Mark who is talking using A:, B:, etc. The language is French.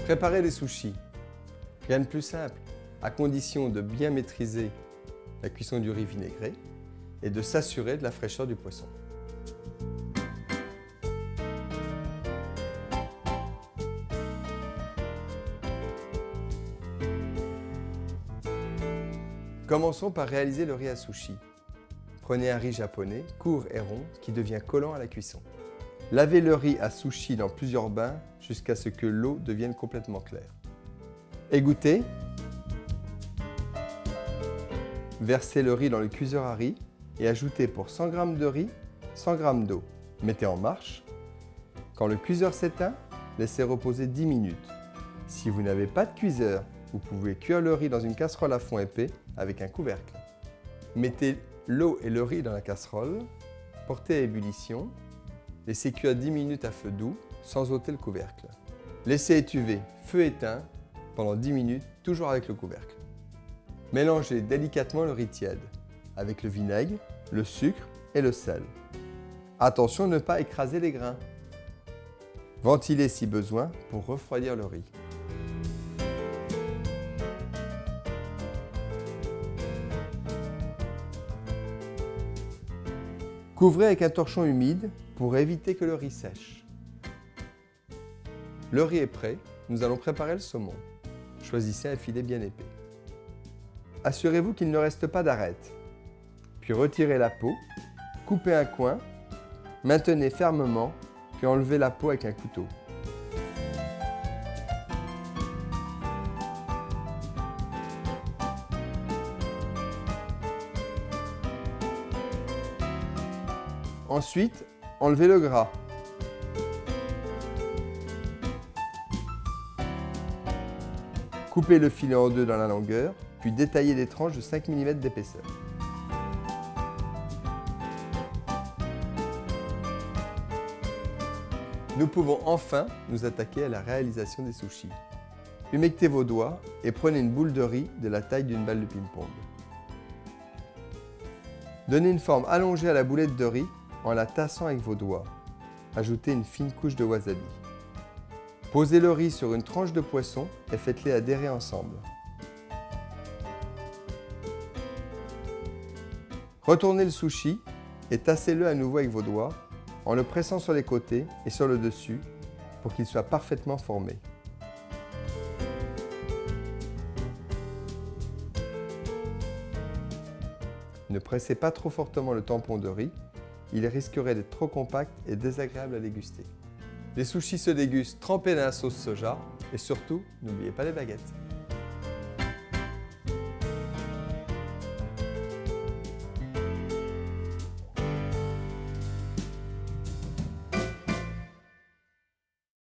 A: Préparer des sushis. Rien de plus simple, à condition de bien maîtriser la cuisson du riz vinaigré et de s'assurer de la fraîcheur du poisson. Commençons par réaliser le riz à sushi. Prenez un riz japonais, court et rond, qui devient collant à la cuisson. Lavez le riz à sushi dans plusieurs bains jusqu'à ce que l'eau devienne complètement claire. Égouttez. Versez le riz dans le cuiseur à riz et ajoutez pour 100 g de riz 100 g d'eau. Mettez en marche. Quand le cuiseur s'éteint, laissez reposer 10 minutes. Si vous n'avez pas de cuiseur, vous pouvez cuire le riz dans une casserole à fond épais avec un couvercle. Mettez l'eau et le riz dans la casserole, portez à ébullition, laissez cuire 10 minutes à feu doux sans ôter le couvercle. Laissez étuver, feu éteint, pendant 10 minutes, toujours avec le couvercle. Mélangez délicatement le riz tiède avec le vinaigre, le sucre et le sel. Attention à ne pas écraser les grains. Ventilez si besoin pour refroidir le riz. Couvrez avec un torchon humide pour éviter que le riz sèche. Le riz est prêt, nous allons préparer le saumon. Choisissez un filet bien épais. Assurez-vous qu'il ne reste pas d'arête. Puis retirez la peau, coupez un coin, maintenez fermement, puis enlevez la peau avec un couteau. Ensuite, enlevez le gras. Coupez le filet en deux dans la longueur, puis détaillez des tranches de 5 mm d'épaisseur. Nous pouvons enfin nous attaquer à la réalisation des sushis. Humectez vos doigts et prenez une boule de riz de la taille d'une balle de ping-pong. Donnez une forme allongée à la boulette de riz en la tassant avec vos doigts. Ajoutez une fine couche de wasabi. Posez le riz sur une tranche de poisson et faites-les adhérer ensemble. Retournez le sushi et tassez-le à nouveau avec vos doigts en le pressant sur les côtés et sur le dessus pour qu'il soit parfaitement formé. Ne pressez pas trop fortement le tampon de riz, il risquerait d'être trop compact et désagréable à déguster. Les sushis se dégustent trempés dans la sauce soja et surtout, n'oubliez pas les baguettes.